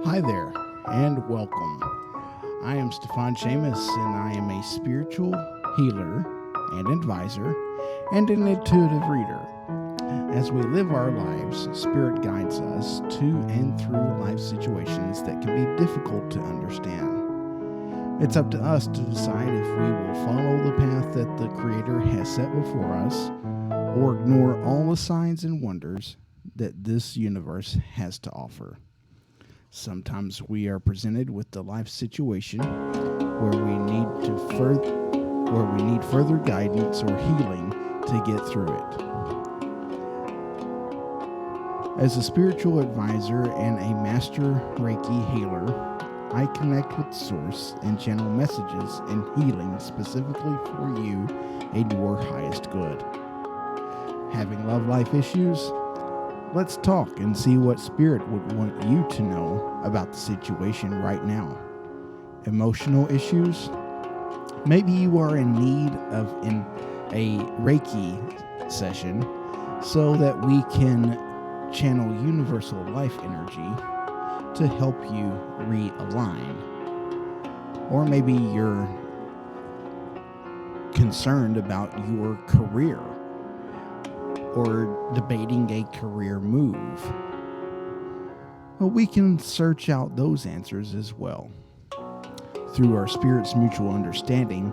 Hi there, and welcome. I am Stíofán Séamus, and I am a spiritual healer and advisor and an intuitive reader. As we live our lives, Spirit guides us to and through life situations that can be difficult to understand. It's up to us to decide if we will follow the path that the Creator has set before us or ignore all the signs and wonders that this universe has to offer. Sometimes we are presented with the life situation where we need further guidance or healing to get through it. As a spiritual advisor and a master Reiki healer, I connect with Source and channel messages and healing specifically for you and your highest good. Having love life issues? Let's talk and see what Spirit would want you to know about the situation right now. Emotional issues? Maybe you are in need of a Reiki session so that we can channel universal life energy to help you realign. Or maybe you're concerned about your career or debating a career move. Well, we can search out those answers as well. Through our Spirit's mutual understanding,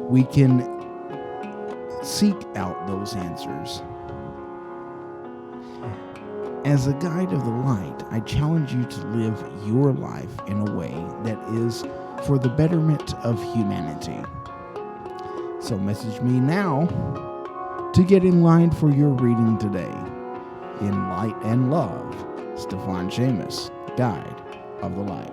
we can seek out those answers. As a guide of the light, I challenge you to live your life in a way that is for the betterment of humanity. So message me now to get in line for your reading today. In Light and Love, Stíofán Séamus, Guide of the Light.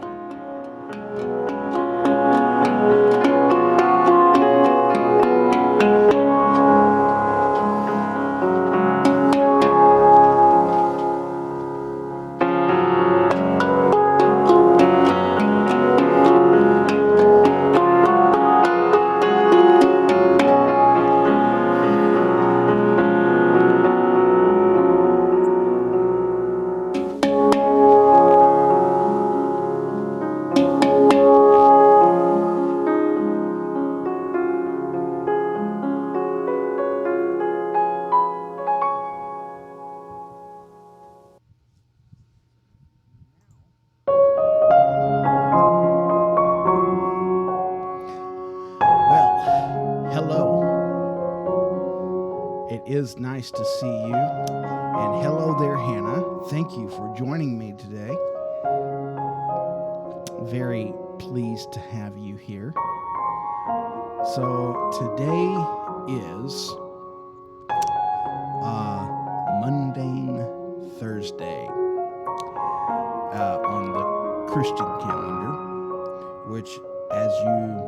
It is nice to see you. And hello there, Hannah. Thank you for joining me today. Very pleased to have you here. So today is mundane Thursday on the Christian calendar, which, as you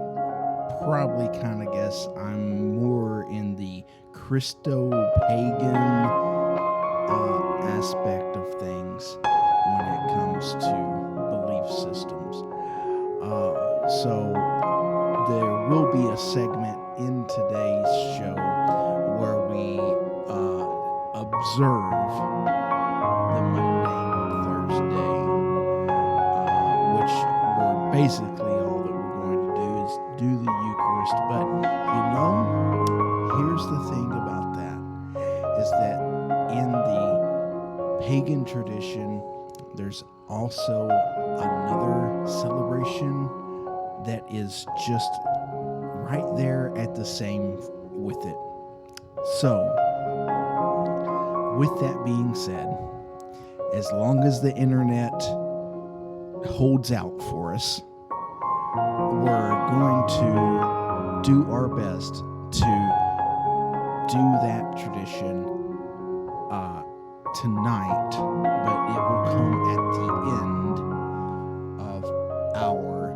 probably kind of guess, I'm more in the Christo-pagan aspect of things when it comes to belief systems. So there will be a segment in today's show where we observe the mundane Thursday, which we're basically all that we're going to do is do the Eucharist. But here's the thing about that, is that in the pagan tradition, there's also another celebration that is just right there at the same with it. So, with that being said, as long as the internet holds out for us, we're going to do our best to do that tradition tonight, but it will come at the end of our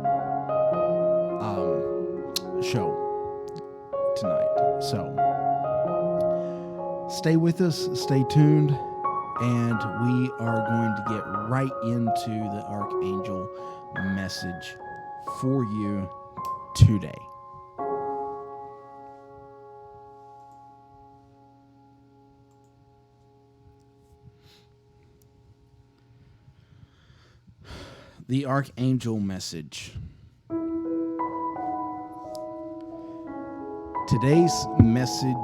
show tonight. So stay with us, stay tuned, and we are going to get right into the Archangel message for you today. The Archangel message. Today's message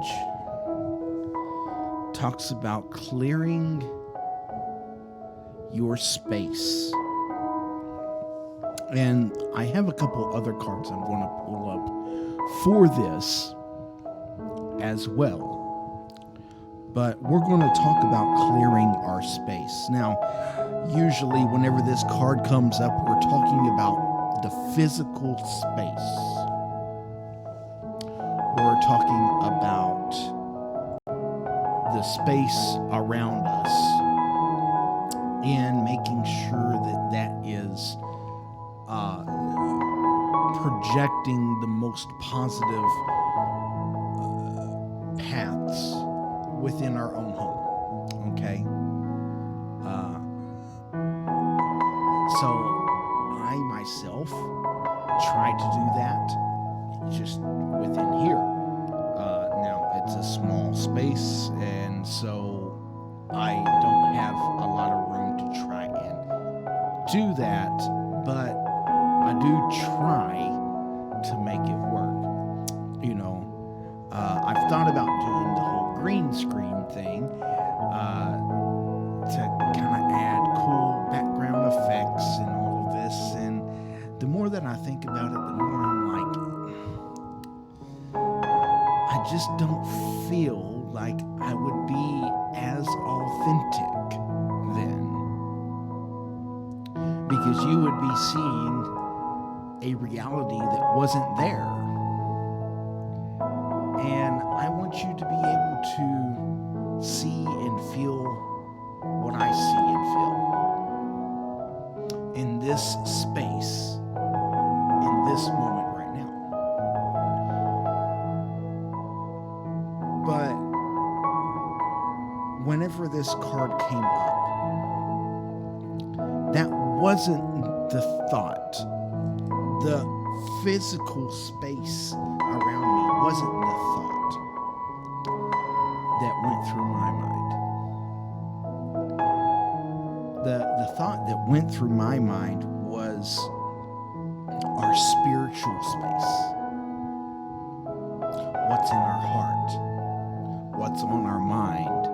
talks about clearing your space. And I have a couple other cards I'm going to pull up for this as well. But we're going to talk about clearing our space. Now, usually whenever this card comes up, we're talking about the physical space. We're talking about the space around us and making sure that that is projecting the most positive paths within our own home, okay? So I myself try to do that just within here. Now it's a small space, and so I don't have a lot of room to try and do that, but I do try to make it work. You know, I've thought about doing the whole green screen thing to kind of add cool background effects and all of this, and the more that I think about it, the more I'm like, I just don't feel like I would be as authentic then, because you would be seeing a reality that wasn't there. And I want you to be able to see and feel what I see and feel in this space, in this moment right now. But whenever this card came up, that wasn't the thought. The physical space around me wasn't the thought that went through my mind. The thought that went through my mind was our spiritual space. What's in our heart? What's on our mind?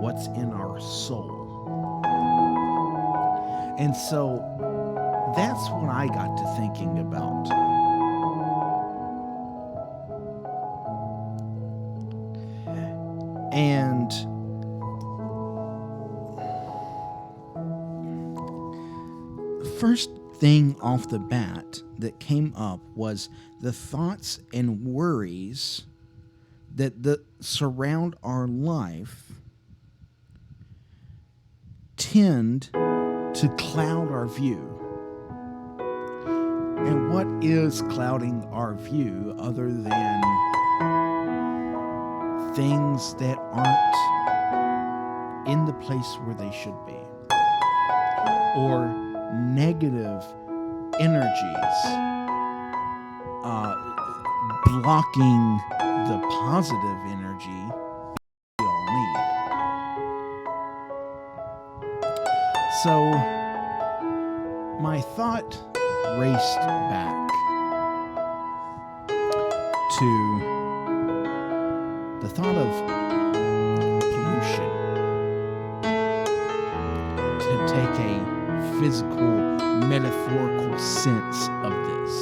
What's in our soul? And so that's what I got to thinking about. And the first thing off the bat that came up was the thoughts and worries that surround our life tend to cloud our view. And what is clouding our view other than things that aren't in the place where they should be, or negative energies blocking the positive energy we all need? So my thought raced back to the thought of pollution, to take a physical, metaphorical sense of this.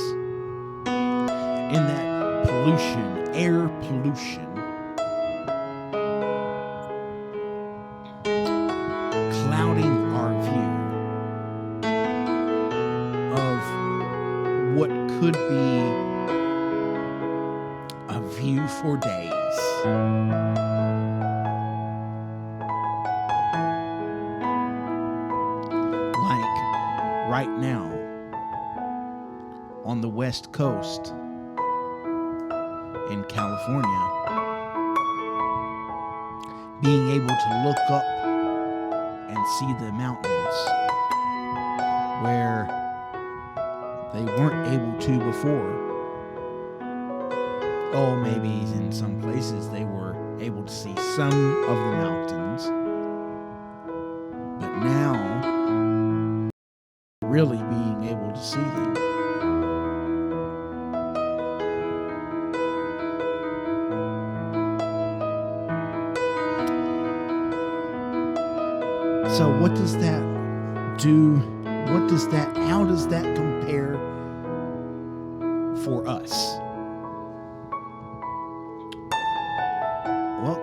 In that pollution, air pollution, clouding our view of what could be a view for days. Like right now on the West Coast in California, being able to look up and see the mountains where they weren't able to before. Oh, maybe in some places they were able to see some of the mountains, but now really being able to see them. So what does that do? How does that compare for us? Well,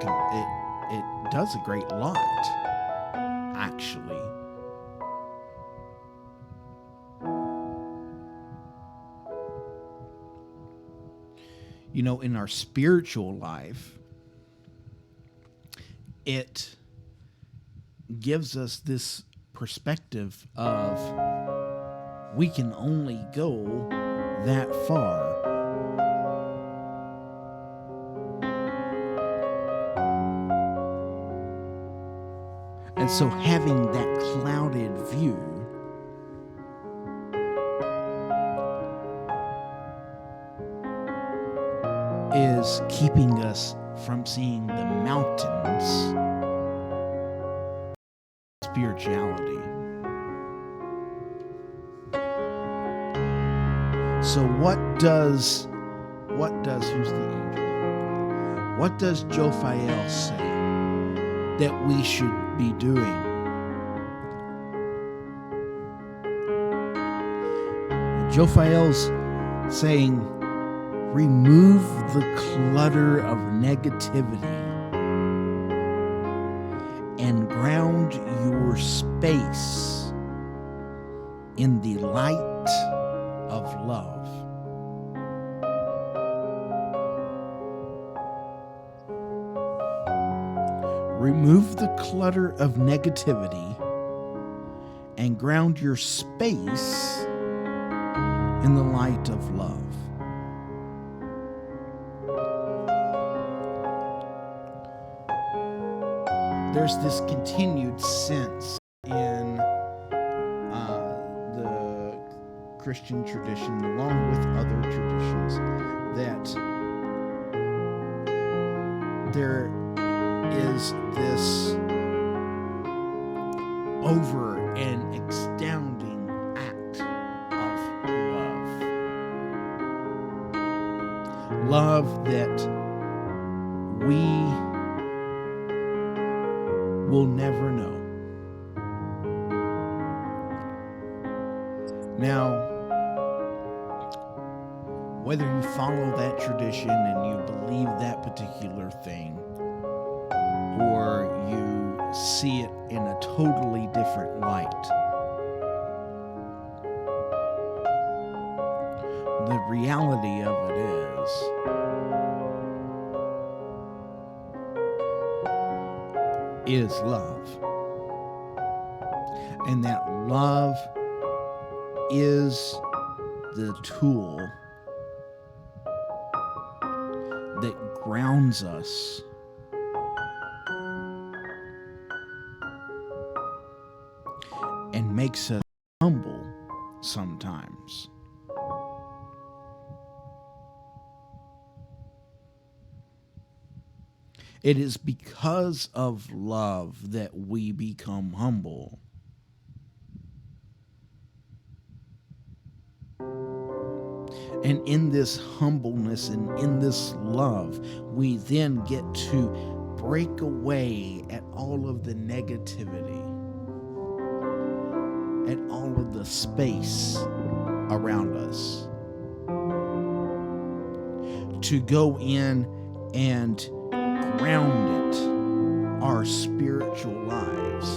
it does a great lot, actually. You know, in our spiritual life, it gives us this perspective of we can only go that far. And so having that clouded view is keeping us from seeing the mountains of spirituality. So what does who's the angel? What does Jophiel say that we should be doing? Jophiel's saying, remove the clutter of negativity and ground your space in the light of love. Remove the clutter of negativity and ground your space in the light of love. There's this continued sense in the Christian tradition, along with other traditions, that there is this over and astounding act of love. Love that we will never know. Now, whether you follow that tradition and you believe that particular thing, or you see it in a totally different light, the reality of it is love. And that love is the tool that grounds us and makes us humble sometimes. It is because of love that we become humble. And in this humbleness and in this love, we then get to break away at all of the negativity, at all of the space around us, to go in and ground it, our spiritual lives.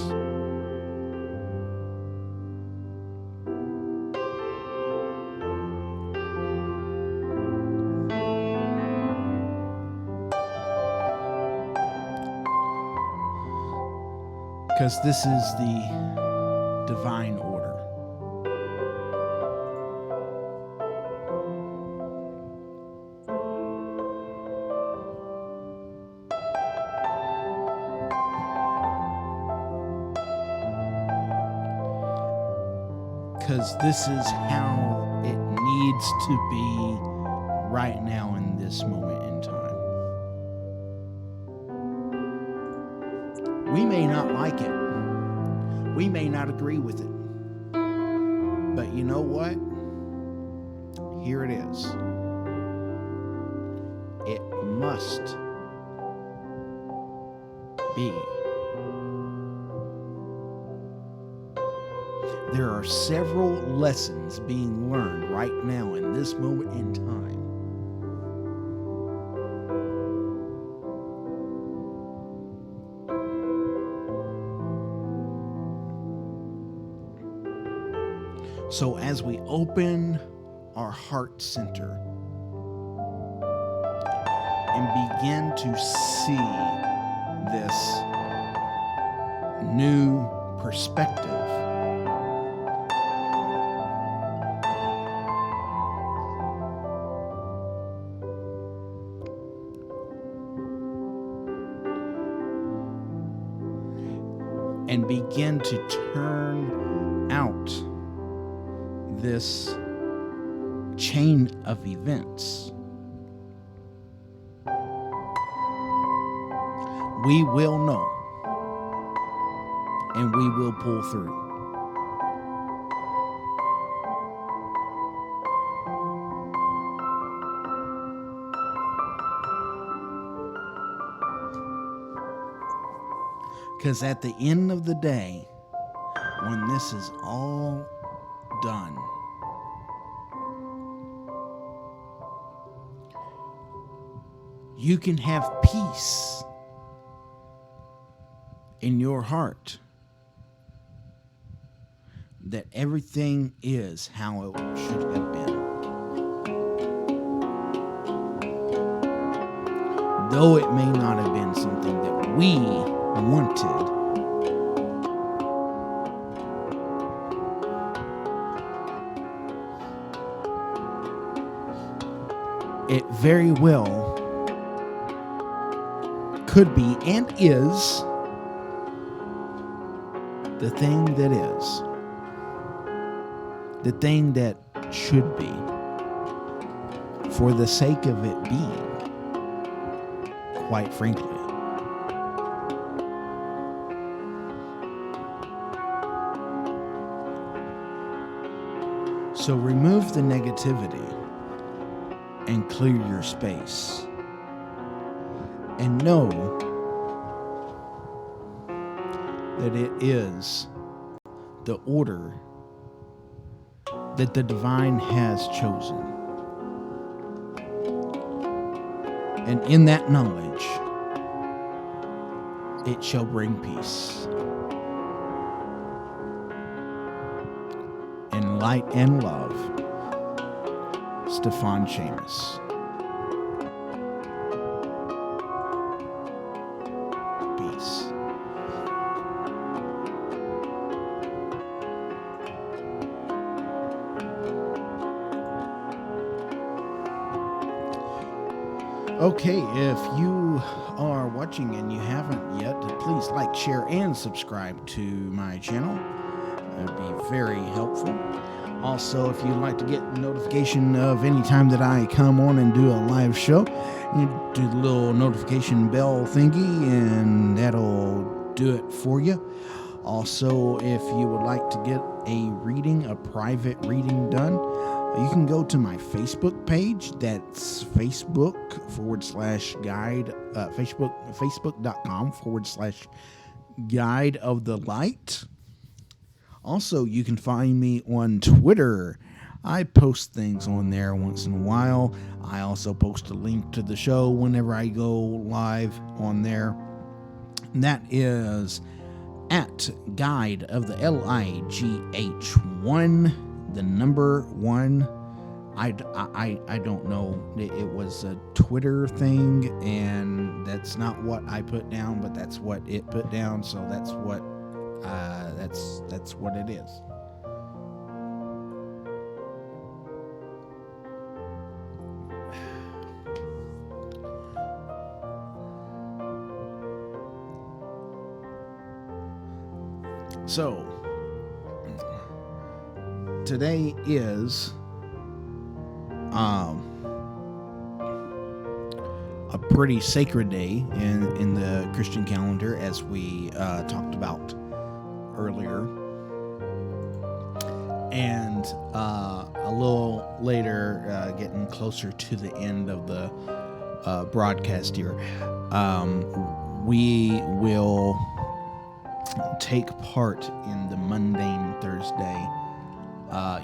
Because this is the divine order. Because this is how it needs to be right now in this moment in time. We may not like it. We may not agree with it. But you know what? Here it is. It must be. There are several lessons being learned right now in this moment in time. So as we open our heart center and begin to see this new perspective, and begin to turn out this chain of events, we will know and we will pull through. Because at the end of the day, when this is all done, you can have peace in your heart that everything is how it should have been. Though it may not have been something that we wanted, it very well could be and is the thing that is, the thing that should be, for the sake of it being, quite frankly. So remove the negativity and clear your space. And know that it is the order that the divine has chosen. And in that knowledge, it shall bring peace and light and love. Stíofán Séamus. Peace. Okay, if you are watching and you haven't yet, please like, share, and subscribe to my channel. That would be very helpful. Also, if you'd like to get notification of any time that I come on and do a live show, you do the little notification bell thingy, and that'll do it for you. Also, if you would like to get a reading, a private reading done, you can go to my Facebook page. That's Facebook/guide, Facebook.com/guide of the light. Also, you can find me on Twitter. I post things on there once in a while. I also post a link to the show whenever I go live on there. That is at Guide of the LIGH1, the number 1. I don't know. It was a Twitter thing, and that's not what I put down, but that's what it put down. So that's what it is. So today is a pretty sacred day in the Christian calendar, as we talked about earlier. And a little later, getting closer to the end of the broadcast here, we will take part in the mundane Thursday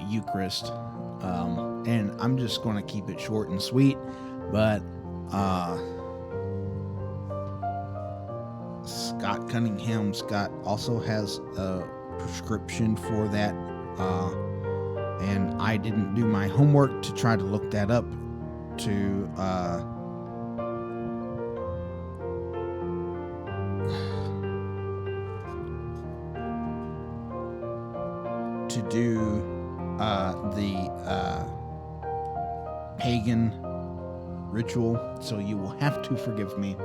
Eucharist. And I'm just going to keep it short and sweet, but Scott Cunningham, Scott also has a prescription for that, and I didn't do my homework to try to look that up to do the pagan ritual, so you will have to forgive me,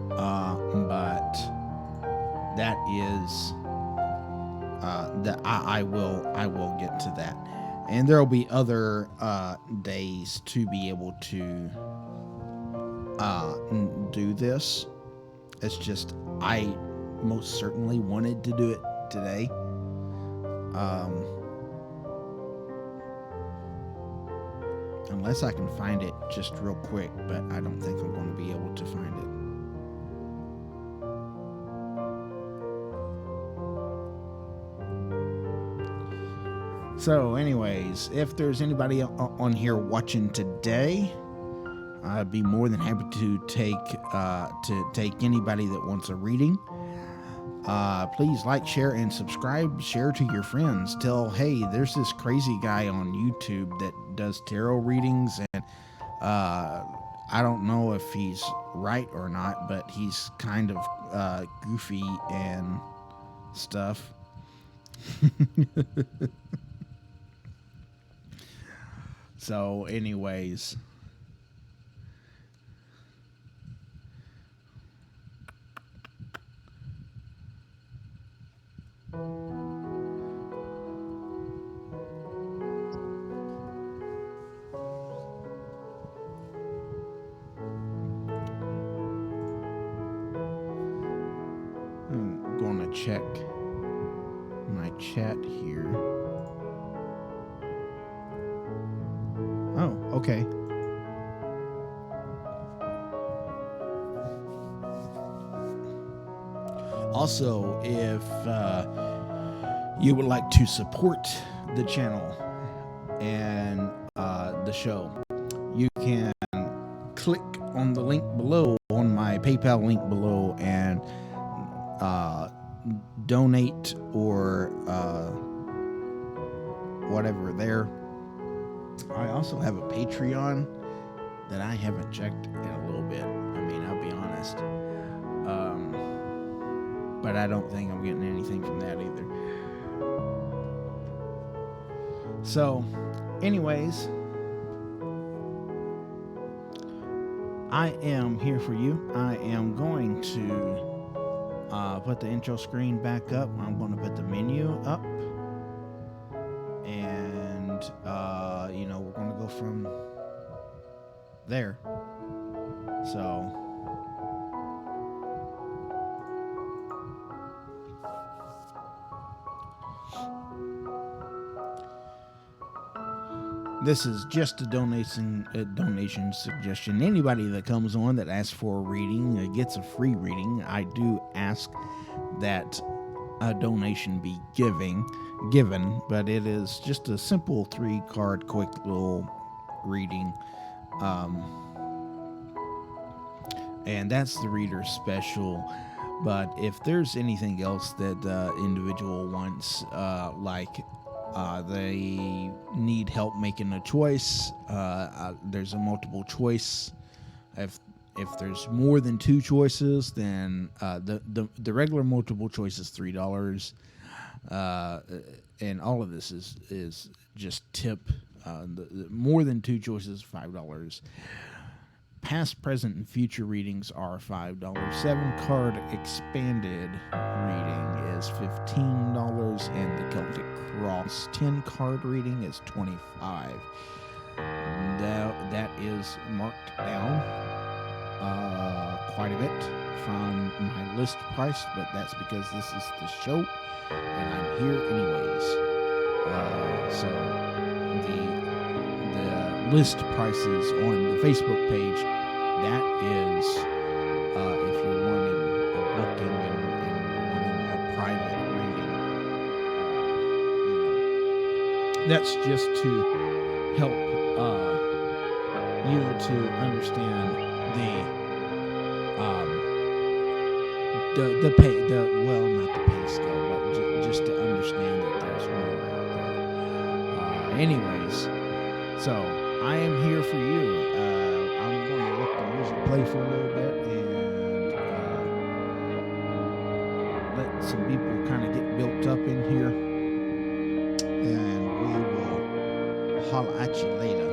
but that is that I will get to that, and there will be other days to be able to do this. It's just I most certainly wanted to do it today. Unless I can find it just real quick, but I don't think I'm going to be able to find it. So anyways, if there's anybody on here watching today, I'd be more than happy to take anybody that wants a reading. Please like, share, and subscribe. Share to your friends. Tell, hey, there's this crazy guy on YouTube that does tarot readings, and I don't know if he's right or not, but he's kind of goofy and stuff. So anyways, I'm going to check my chat here. Oh, okay. Also, if you would like to support the channel and the show, you can click on the link below, on my PayPal link below, and donate or whatever there. I also have a Patreon that I haven't checked in a little bit. I mean, I'll be honest. But I don't think I'm getting anything from that either. So, anyways, I am here for you. I am going to put the intro screen back up. I'm going to put the menu up. And, we're going to go from there. So, this is just a donation suggestion. Anybody that comes on that asks for a reading gets a free reading. I do ask that a donation be given, but it is just a simple 3-card quick little reading, and that's the reader special. But if there's anything else that the individual wants, they need help making a choice, there's a multiple choice. If there's more than 2 choices, then the regular multiple choice is $3, and all of this is just tip. The more than 2 choices, $5. Past, present, and future readings are $5. 7-card expanded reading is $15, and the Celtic Cross 10-card reading is $25. That is marked down quite a bit from my list price, but that's because this is the show, and I'm here anyways. So the list prices on the Facebook page, that is if you're wanting a booking and wanting a private reading, that's just to help you to understand the pay, not the pay scale, but just to understand that there's more out there. Anyways, so I am here for you. I'm going to let the music play for a little bit and let some people kind of get built up in here, and we will holler at you later.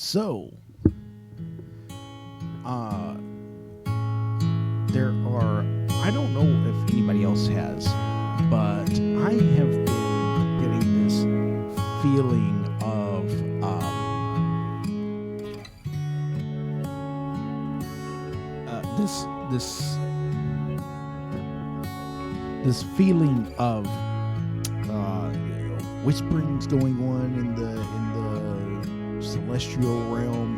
So, there are, I don't know if anybody else has, but I have been getting this feeling of this feeling of whisperings going on in the celestial realm,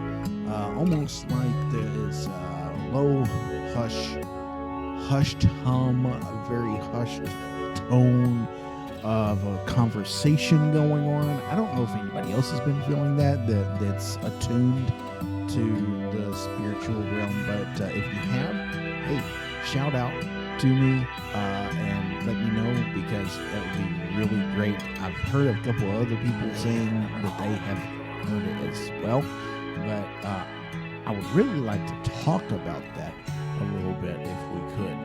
almost like there is a low hushed hum, a very hushed tone of a conversation going on. I don't know if anybody else has been feeling that's attuned to the spiritual realm, but if you have, hey, shout out to me and let me know, because that would be really great. I've heard a couple of other people saying that they have heard it as well, but I would really like to talk about that a little bit if we could.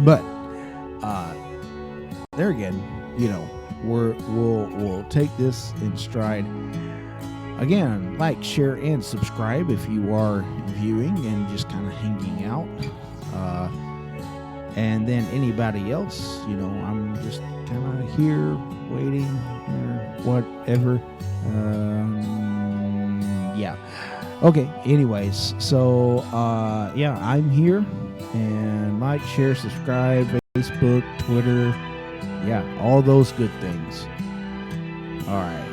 But there again, we'll take this in stride. Again, like, share, and subscribe if you are viewing and just kind of hanging out. And then anybody else, I'm just kind of here waiting or whatever. Yeah. Okay. Anyways, so I'm here, and like, share, subscribe, Facebook, Twitter, all those good things. All right.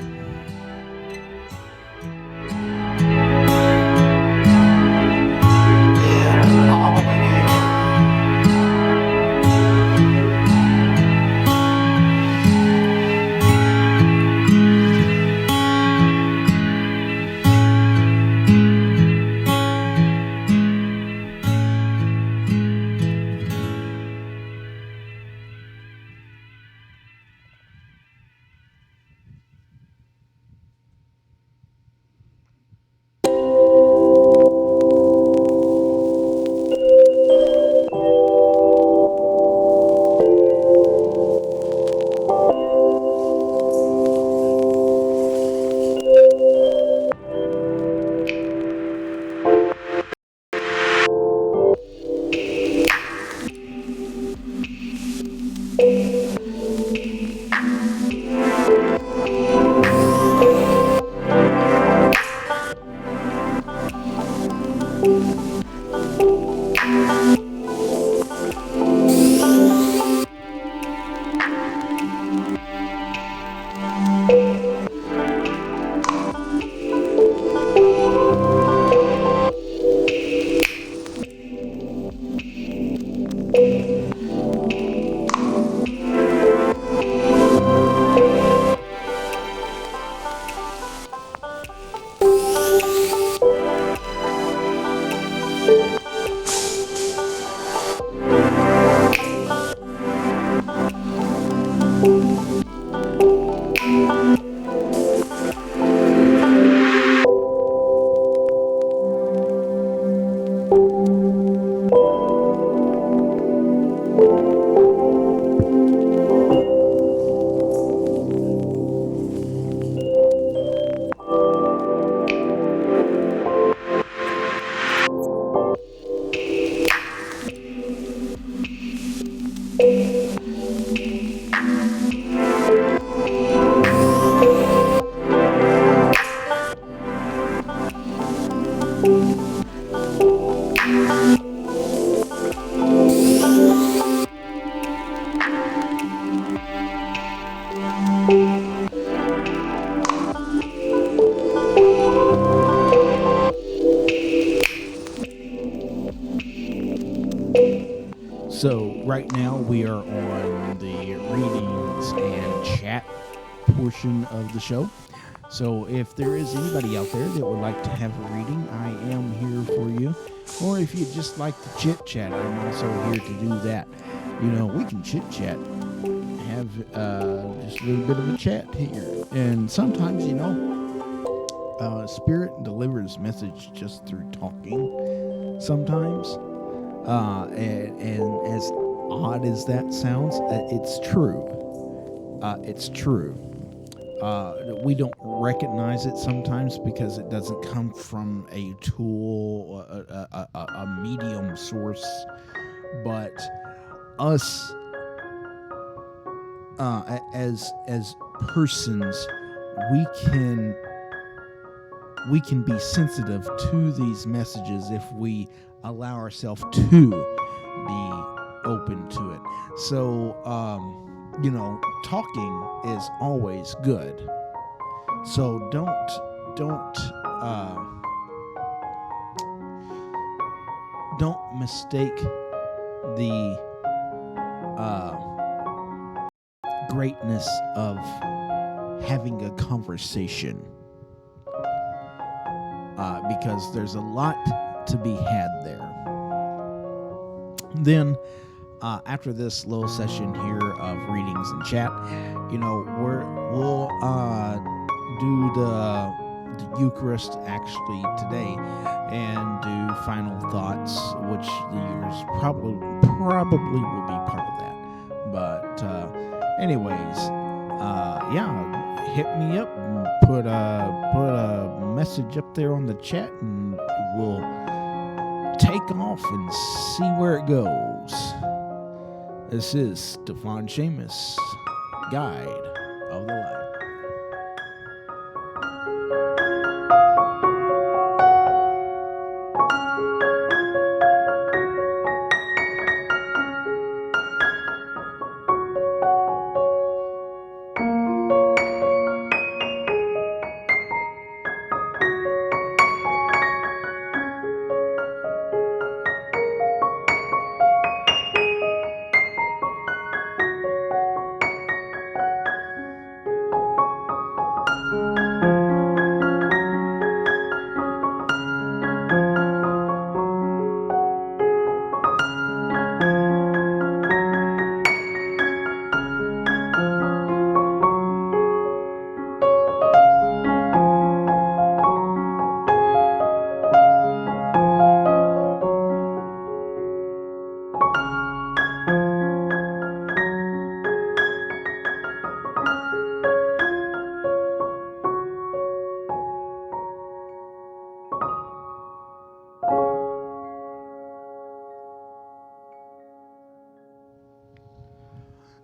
So right now we are on the readings and chat portion of the show. So if there is anybody out there that would like to have a reading, I am here for you. Or if you'd just like to chit chat, I'm also here to do that. We can chit chat, have just a little bit of a chat here. And sometimes, Spirit delivers message just through talking. Sometimes. And as odd as that sounds, it's true. It's true. We don't recognize it sometimes because it doesn't come from a tool, a medium source. But us, as persons, we can be sensitive to these messages if we allow ourselves to be open to it. So, talking is always good. So don't mistake the greatness of having a conversation, because there's a lot to be had there. Then, after this little session here of readings and chat, we'll do the Eucharist actually today and do final thoughts, which the Eucharist probably will be part of that. But anyways, hit me up and put a message up there on the chat, and we'll take off and see where it goes. This is Stíofán Séamus, Guide of the Light.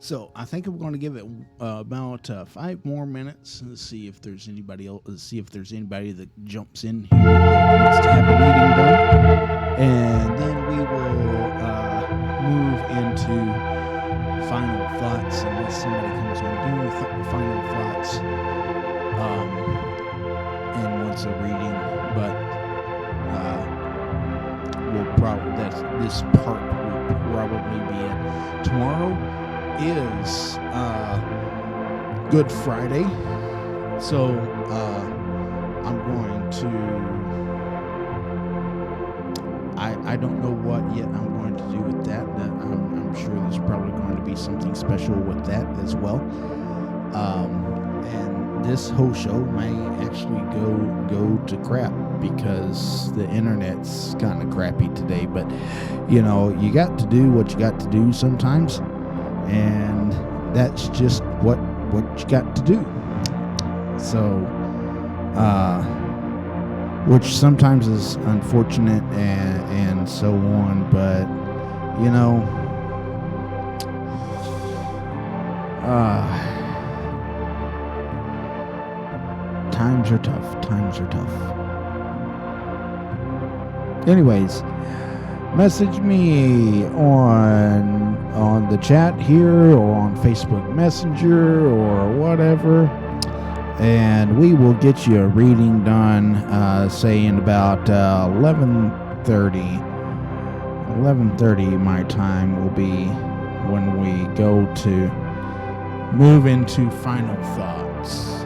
So I think I'm going to give it about 5 more minutes and see if there's anybody else. See if there's anybody that jumps in here that wants to have a reading done, and then we will move into final thoughts unless somebody comes on doing final thoughts and wants a reading. But this part will probably be it. Tomorrow is Good Friday, so I'm going to I don't know what yet I'm going to do with that. I'm sure there's probably going to be something special with that as well. And this whole show may actually go to crap because the internet's kind of crappy today, but you got to do what you got to do sometimes. And that's just what you got to do. So, which sometimes is unfortunate and so on, but times are tough. Anyways, message me on the chat here or on Facebook Messenger or whatever, and we will get you a reading done, say in about 11:30 my time will be when we go to move into final thoughts.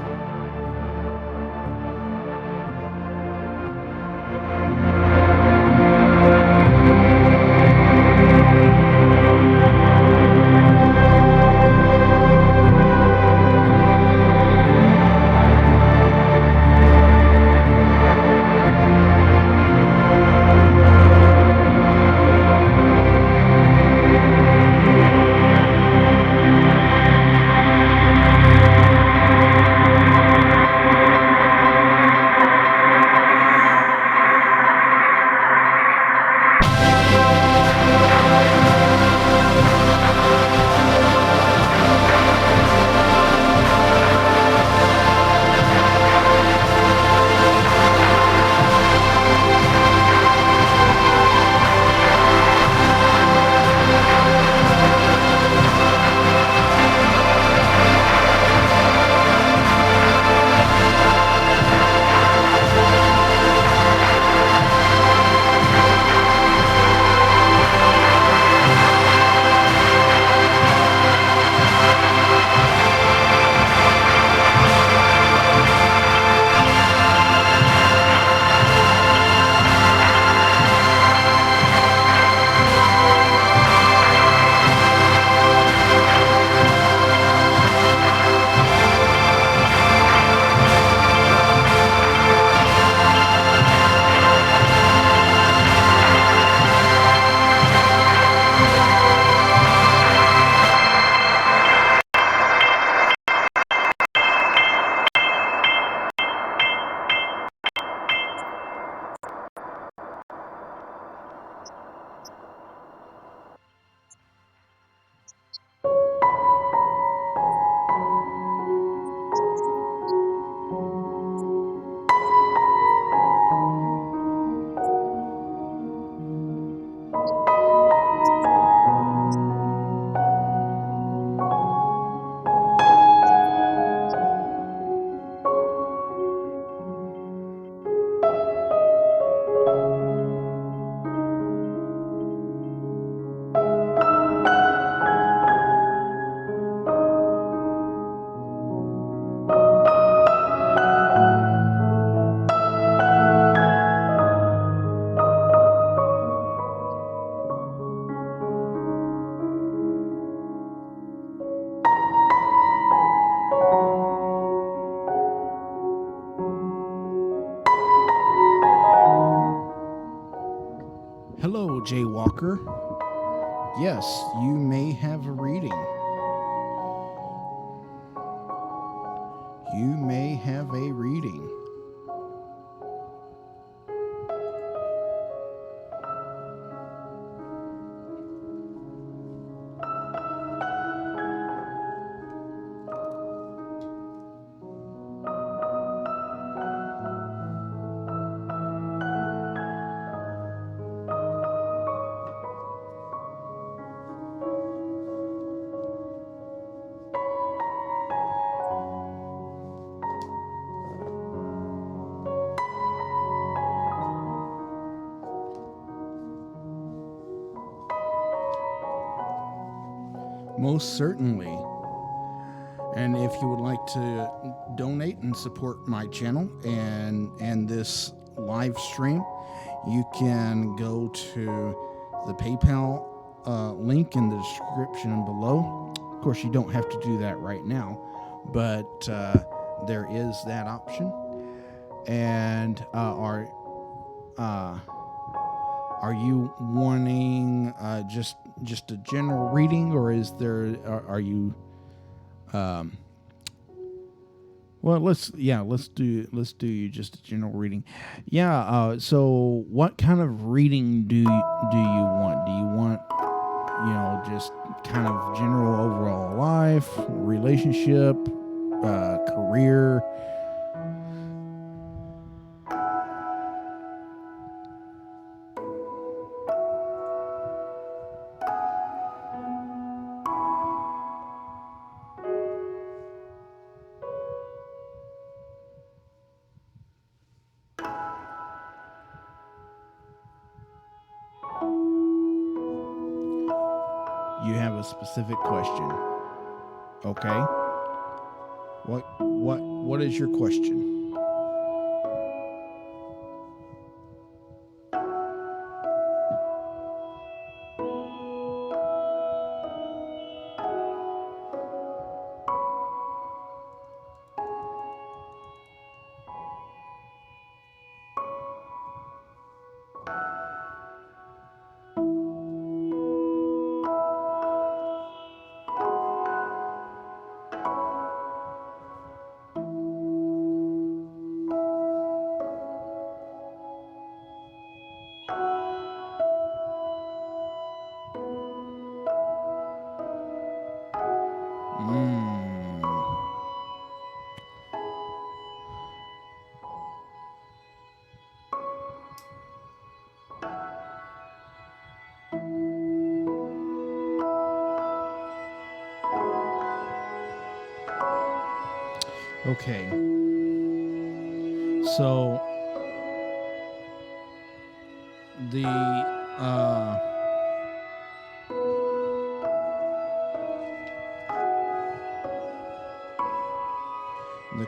Jay Walker, yes, you may have a reading. You may have a reading. Most certainly. And if you would like to donate and support my channel and this live stream, you can go to the PayPal link in the description below. Of course, you don't have to do that right now, but there is that option. And are you wanting just a general reading, or is there are you well, let's do just a general reading. So what kind of reading do you want? Do you want, just kind of general overall life, relationship, career? You have a specific question. Okay. What is your question? Okay. So the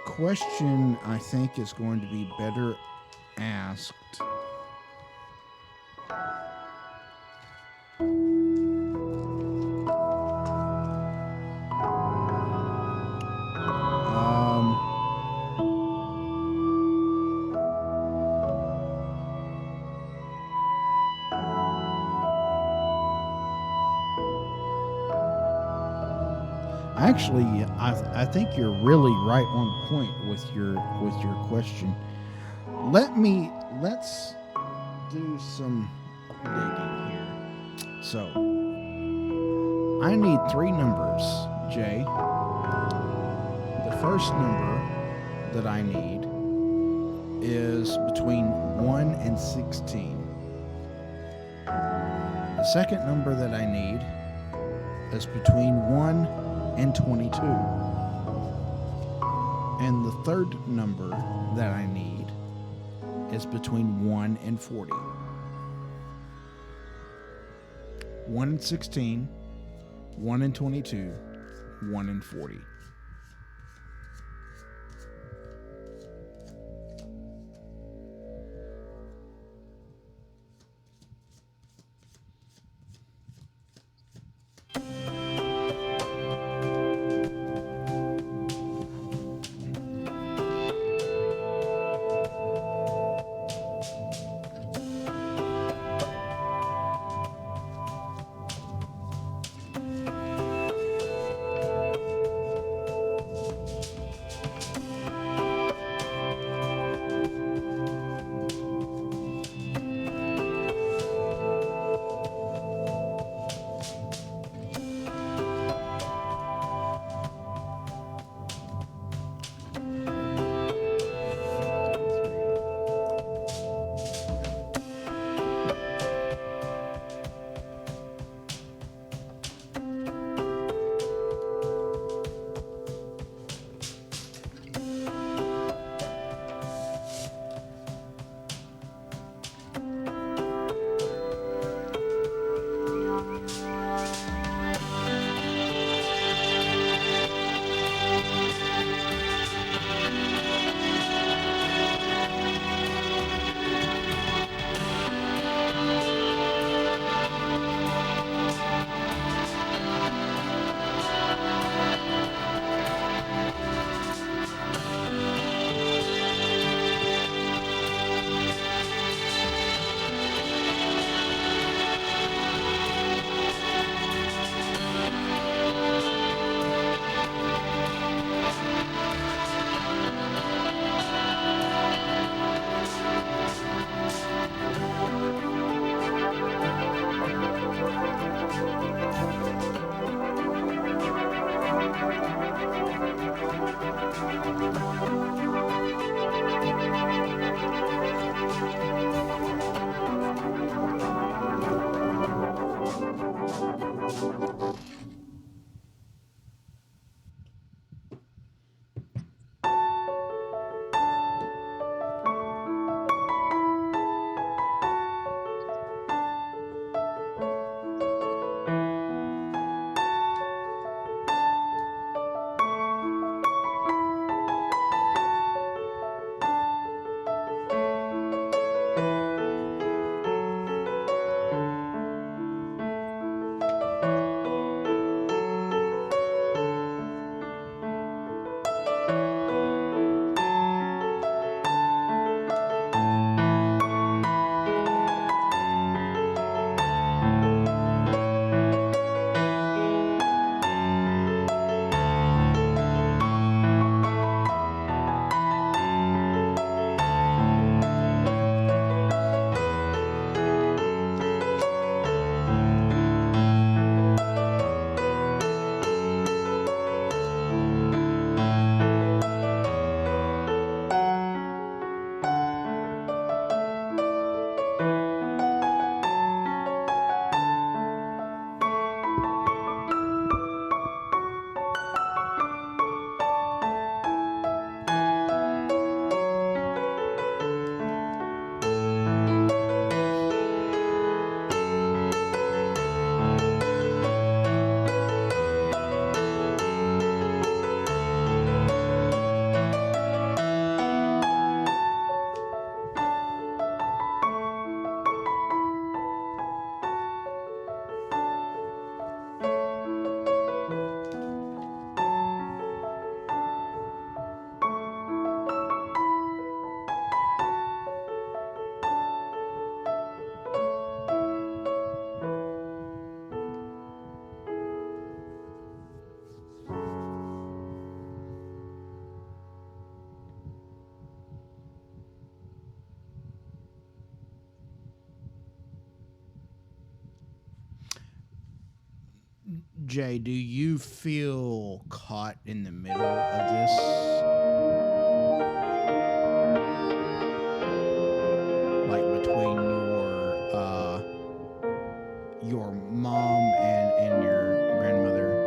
question, I think, is going to be better asked actually, I think you're really right on point with your question. Let's do some digging here. So I need 3 numbers, Jay. The first number that I need is between 1 and 16. The second number that I need is between 1 and 22. And the third number that I need is between 1 and 40. 1 and 16, 1 and 22, 1 and 40. Jay, do you feel caught in the middle of this? Like between your mom and your grandmother?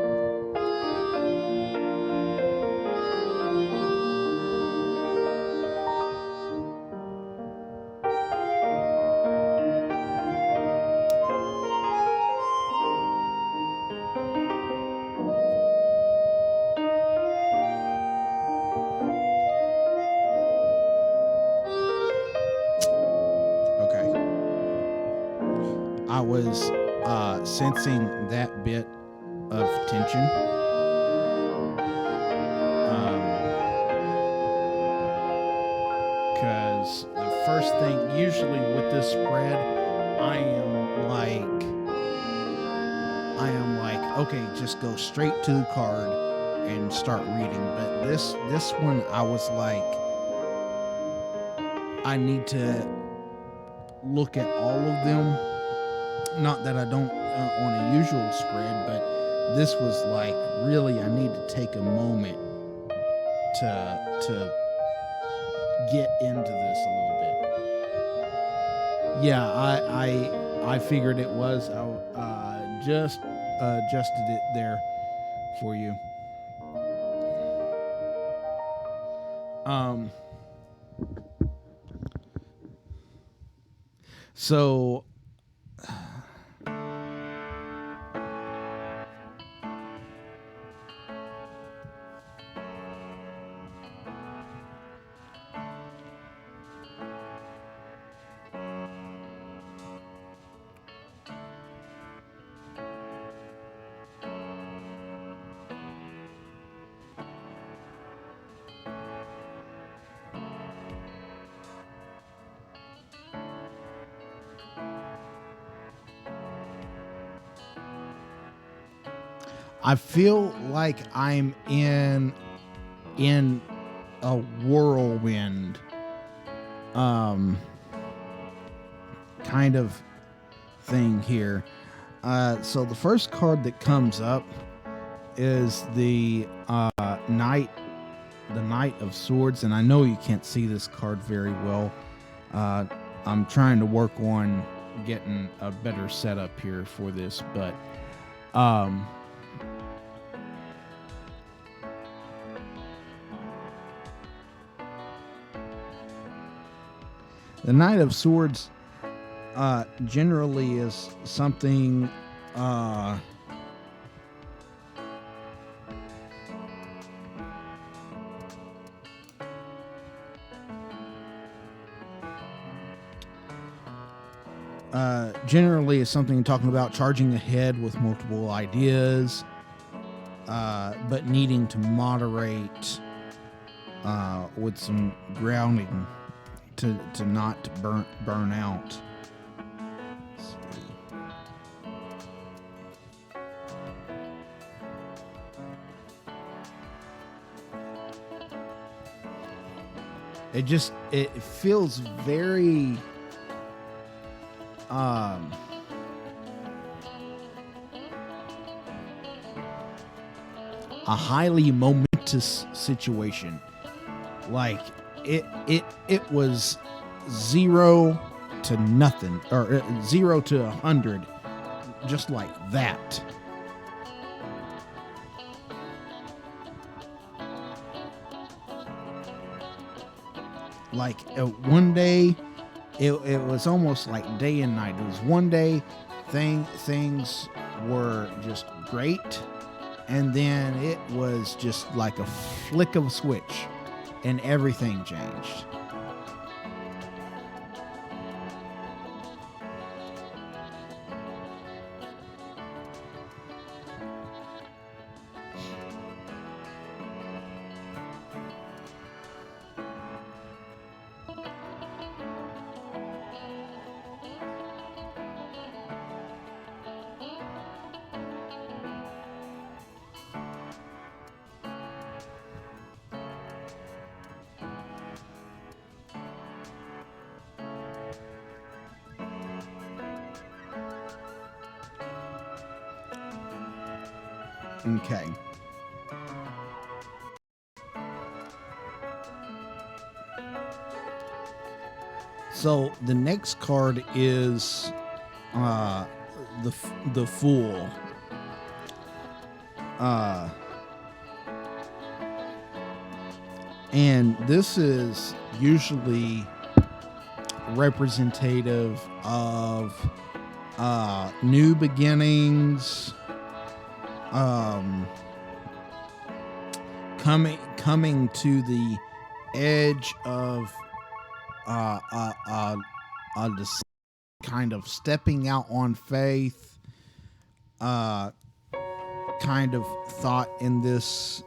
Okay. I was sensing that bit of tension. Because the first thing, usually with this spread, I am like, okay, just go straight to the card and start reading. But this one, I was like, I need to look at all of them. Not that I don't on a usual spread, but this was like, really, I need to take a moment to get into this a little bit. Yeah, I figured it was. I just adjusted it there for you. So I feel like I'm in a whirlwind kind of thing here. So the first card that comes up is the Knight of Swords, and I know you can't see this card very well. I'm trying to work on getting a better setup here for this, but the Knight of Swords generally is something talking about charging ahead with multiple ideas, but needing to moderate with some grounding to not burn out. Let's see. It feels very a highly momentous situation. Like it was 0 to nothing, or 0 to 100, just like that. Like one day, it was almost like day and night. It was one day, things were just great, and then it was just like a flick of a switch, and everything changed. Okay. So the next card is uh, the Fool. And this is usually representative of new beginnings, coming to the edge of kind of stepping out on faith, kind of thought in this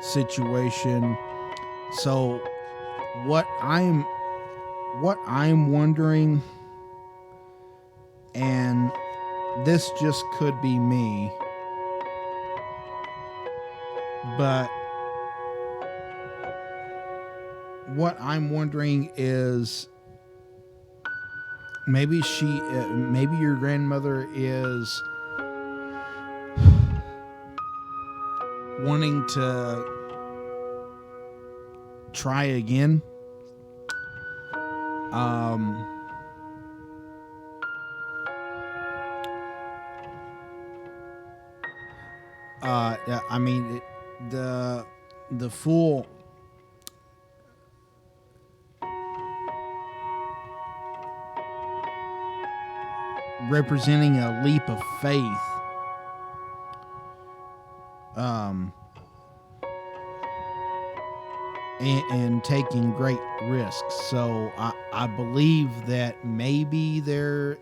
situation. So what I'm wondering, and this just could be me, but what I'm wondering is maybe your grandmother is wanting to try again. I mean, the Fool representing a leap of faith, and taking great risks. So I believe that maybe there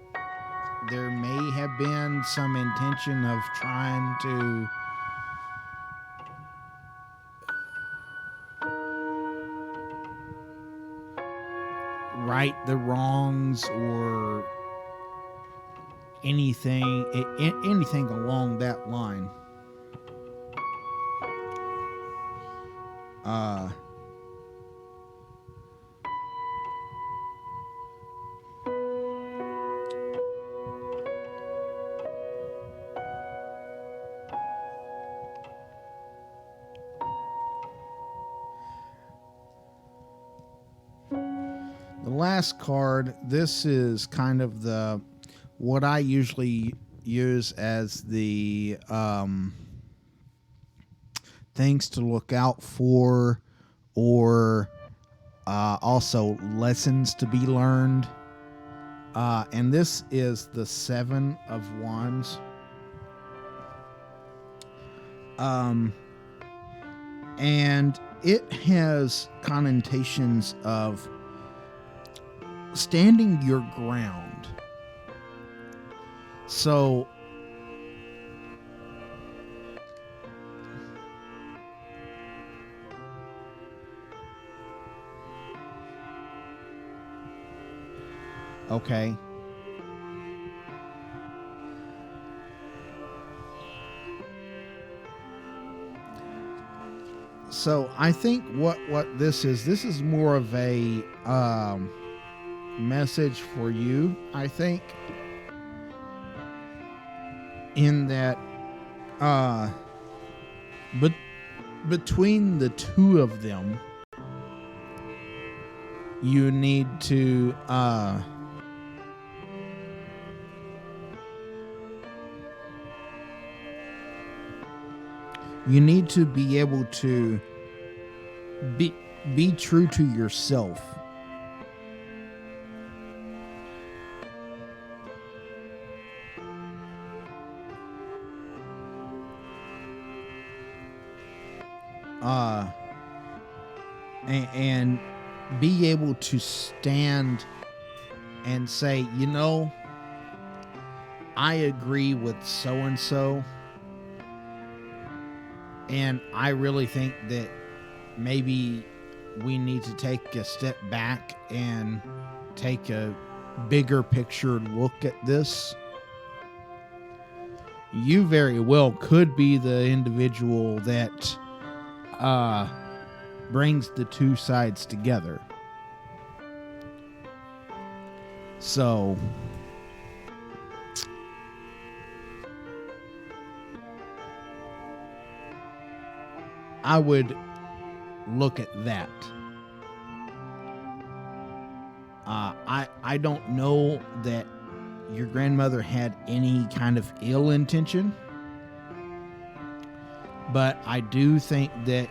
may have been some intention of trying to right the wrongs or anything along that line. The last card, this is kind of what I usually use as the things to look out for, or also lessons to be learned. And this is the Seven of Wands. And it has connotations of standing your ground. So okay. So I think what this is more of a message for you, I think, in that but between the two of them, you need to be able to be true to yourself. And be able to stand and say, you know, I agree with so and so, and I really think that maybe we need to take a step back and take a bigger picture look at this. You very well could be the individual that brings the two sides together. So I would look at that. I don't know that your grandmother had any kind of ill intention, but I do think that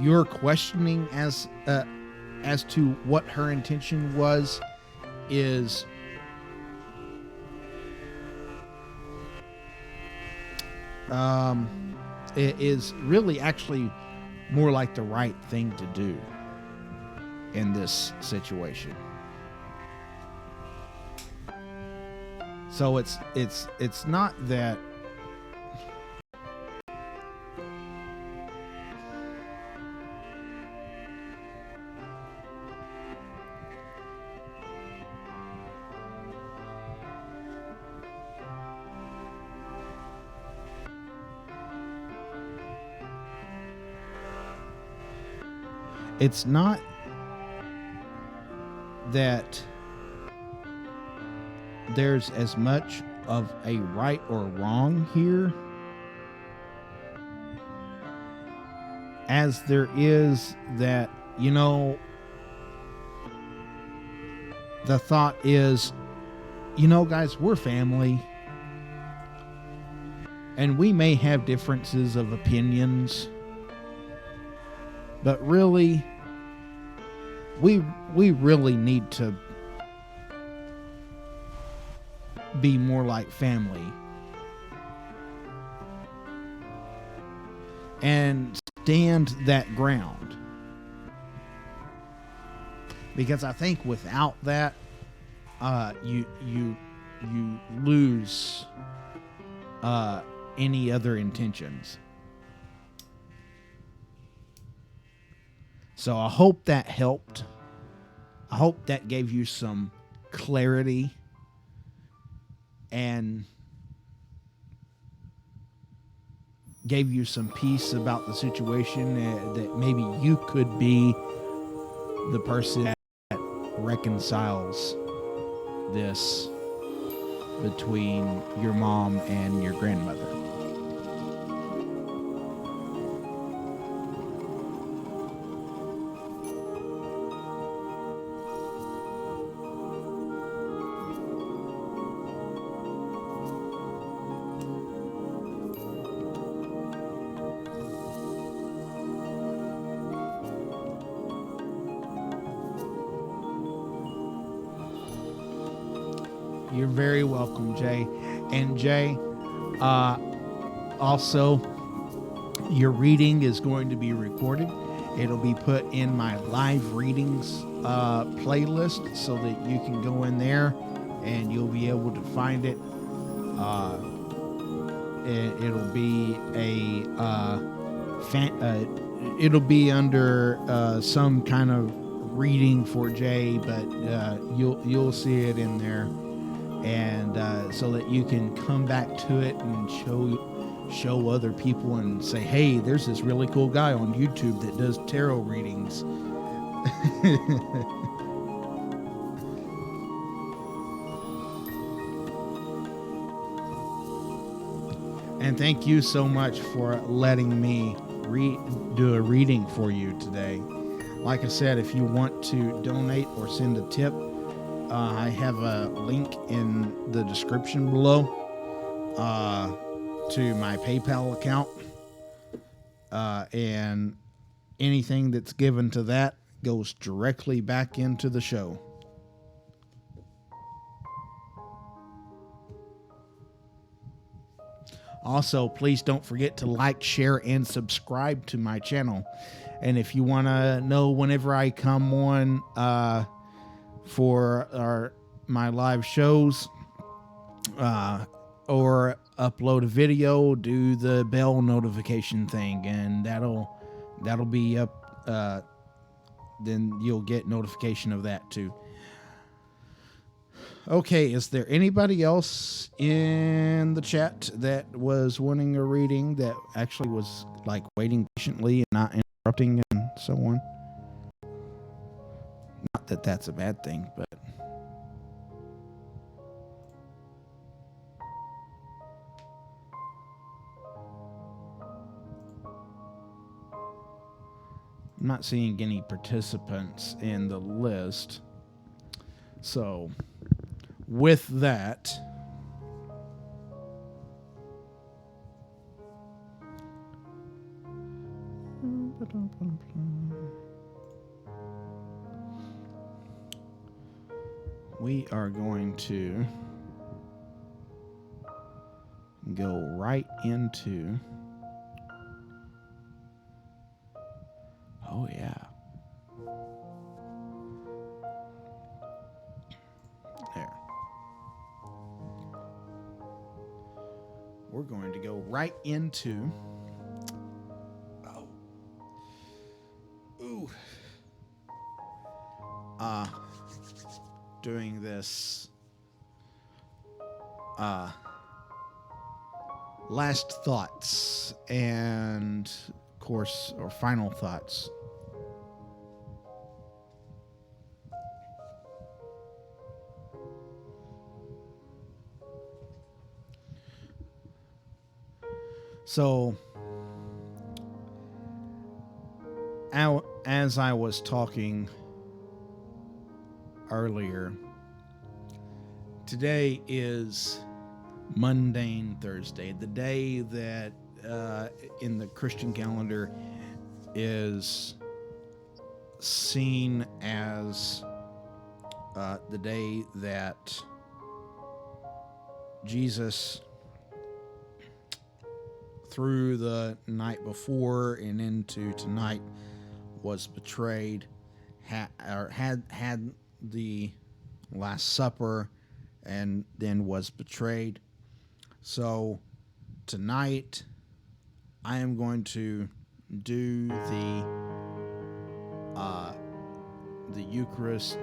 you're questioning as to what her intention was is it is really actually more like the right thing to do in this situation. So it's not that it's not that there's as much of a right or wrong here as there is that, the thought is, guys, we're family, and we may have differences of opinions, but really, we really need to be more like family and stand that ground, because I think without that, you lose any other intentions. So I hope that helped. I hope that gave you some clarity and gave you some peace about the situation, that maybe you could be the person that reconciles this between your mom and your grandmother. You're very welcome, Jay. And Jay, also, your reading is going to be recorded. It'll be put in my live readings playlist, so that you can go in there and you'll be able to find it. It'll be it'll be under some kind of reading for Jay, but you'll see it in there. And so that you can come back to it and show other people and say, hey, there's this really cool guy on YouTube that does tarot readings. And thank you so much for letting me do a reading for you today. Like I said, if you want to donate or send a tip, I have a link in the description below to my PayPal account, and anything that's given to that goes directly back into the show. Also, please don't forget to like, share, and subscribe to my channel. And if you want to know whenever I come on for my live shows, or upload a video, do the bell notification thing, and that'll be up. Then you'll get notification of that too. Okay, is there anybody else in the chat that was wanting a reading, that actually was like waiting patiently and not interrupting and so on? Not that that's a bad thing, but not seeing any participants in the list. So, with that, we are going to go right into... Oh, yeah. There. We're going to go right into... Oh. Ooh. Doing this... last thoughts and, of course, or final thoughts. So, as I was talking earlier, today is Mundane Thursday, the day that in the Christian calendar is seen as the day that Jesus, through the night before and into tonight, was betrayed, had the Last Supper, and then was betrayed. So tonight I am going to do the Eucharist,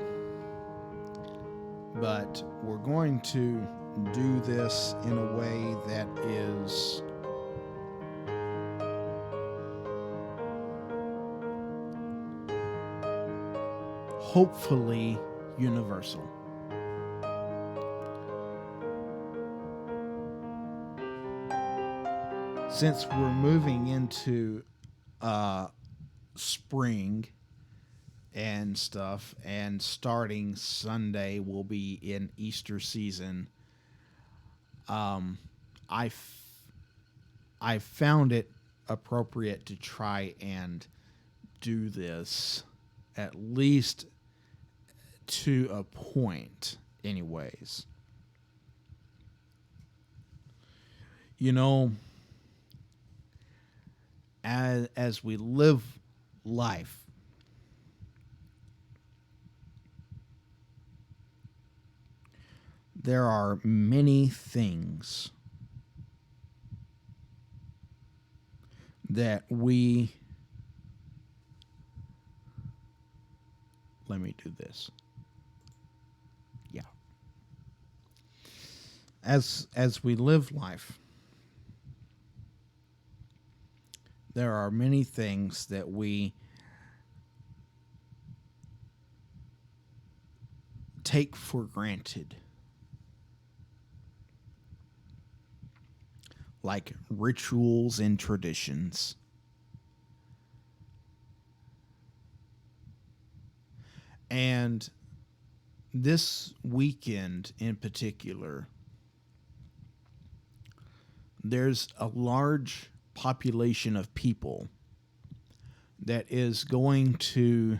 but we're going to do this in a way that is hopefully universal. Since we're moving into spring and stuff, and starting Sunday will be in Easter season, I found it appropriate to try and do this at least to a point, anyways. You know, as we live life, there are many things that we... Let me do this. Yeah. As we live life, there are many things that we take for granted, like rituals and traditions. And this weekend in particular, there's a large population of people that is going to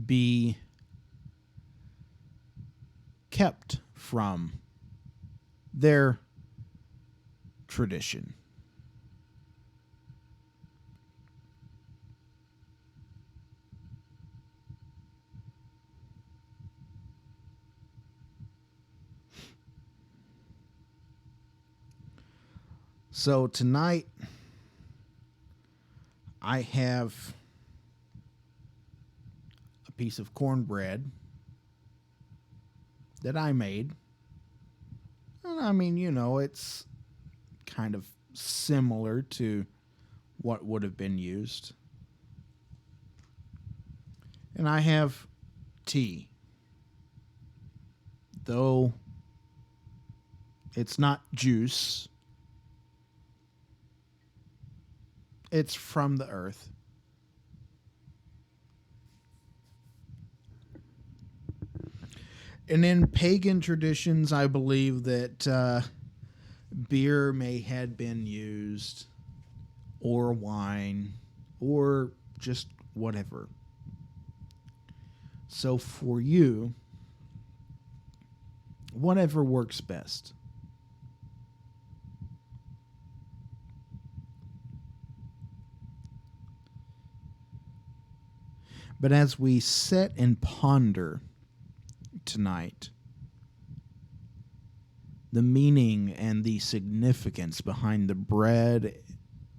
be kept from their tradition. So tonight, I have a piece of cornbread that I made. And I mean, you know, it's kind of similar to what would have been used. And I have tea, though It's not juice. It's from the earth. And in pagan traditions, I believe that beer may had been used, or wine, or just whatever. So for you, whatever works best. But as we sit and ponder tonight, the meaning and the significance behind the bread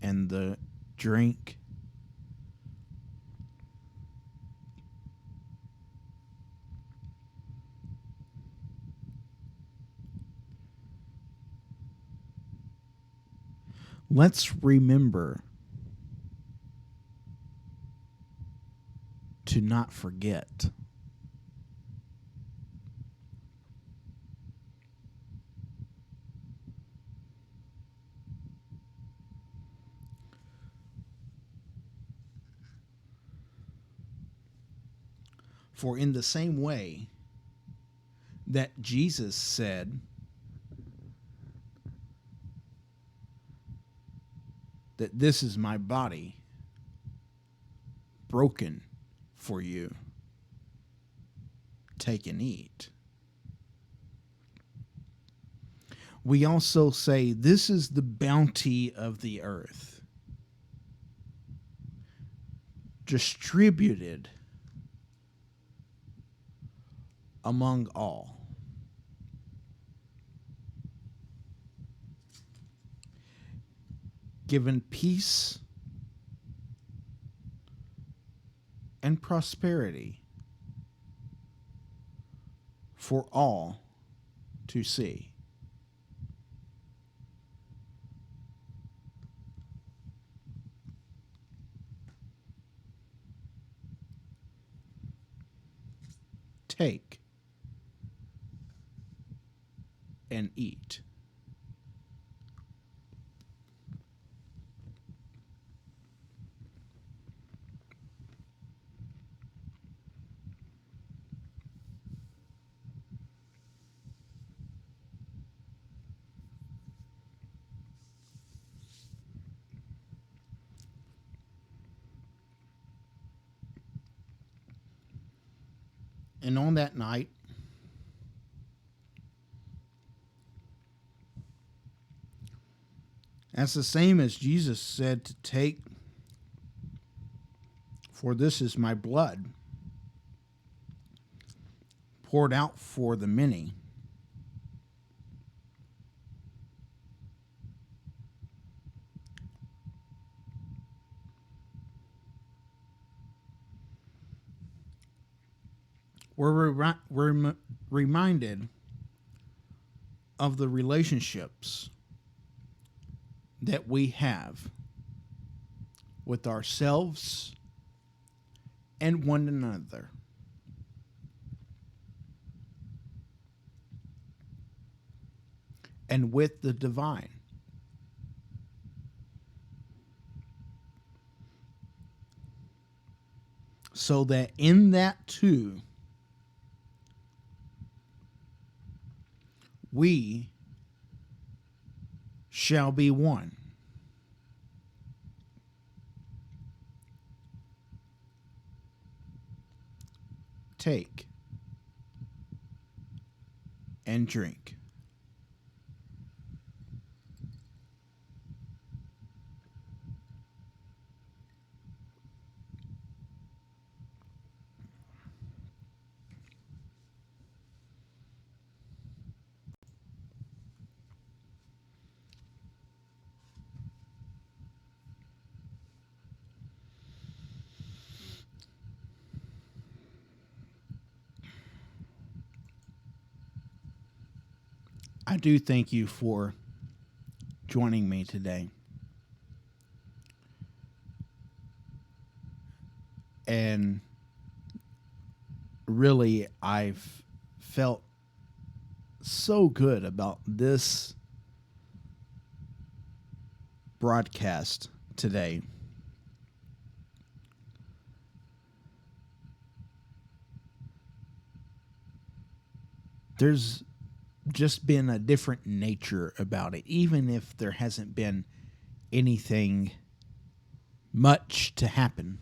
and the drink, let's remember to not forget. For in the same way that Jesus said that this is my body broken for you, take and eat. We also say this is the bounty of the earth, distributed among all. Given peace and prosperity for all to see. Take and eat. And on that night, that's the same as Jesus said to take, for this is my blood, poured out for the many. We're reminded of the relationships that we have with ourselves and one another. And with the divine. So that in that too, we shall be one. Take and drink. I do thank you for joining me today. And really, I've felt so good about this broadcast today. There's just been a different nature about it, even if there hasn't been anything much to happen.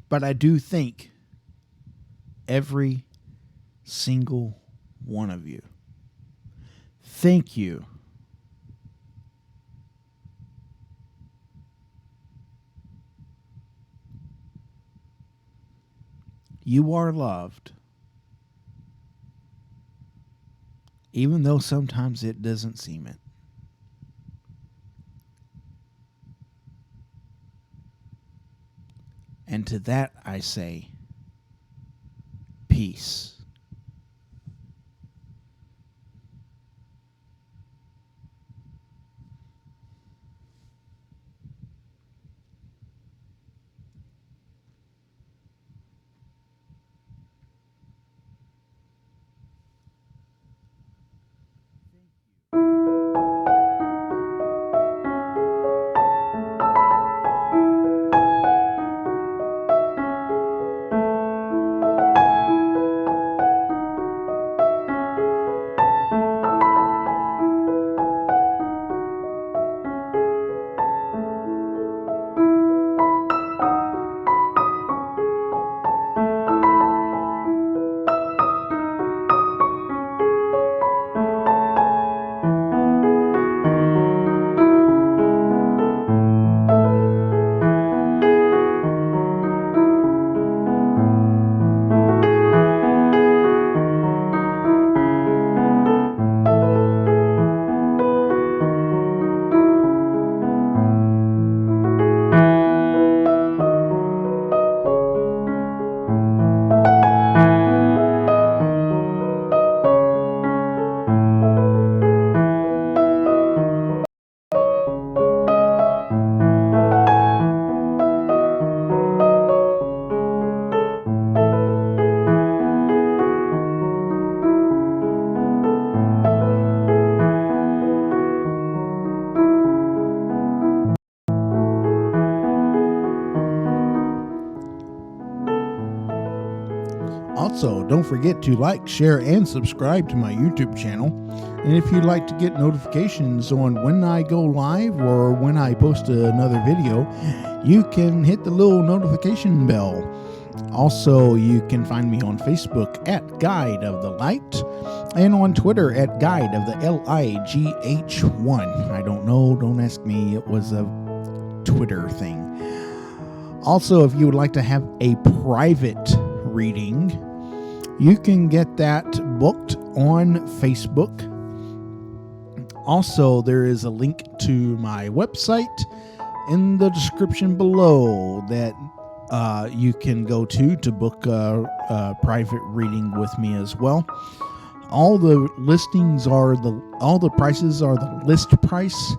But I do think every single one of you, thank you. You are loved, even though sometimes it doesn't seem it. And to that I say, peace. Also, don't forget to like, share, and subscribe to my YouTube channel. And if you'd like to get notifications on when I go live or when I post another video, you can hit the little notification bell. Also, you can find me on Facebook at Guide of the Light and on Twitter at Guide of the LIGH1. I don't know, don't ask me, it was a Twitter thing. Also, if you would like to have a private reading, you can get that booked on Facebook. Also, there is a link to my website in the description below that you can go to book a private reading with me as well. All the listings are all the prices are the list price,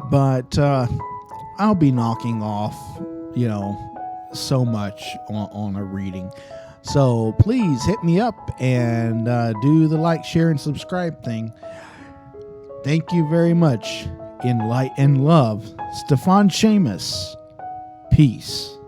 but I'll be knocking off, so much on a reading. So please hit me up and do the like, share, and subscribe thing. Thank you very much. In light and love, Stíofán Séamus. Peace.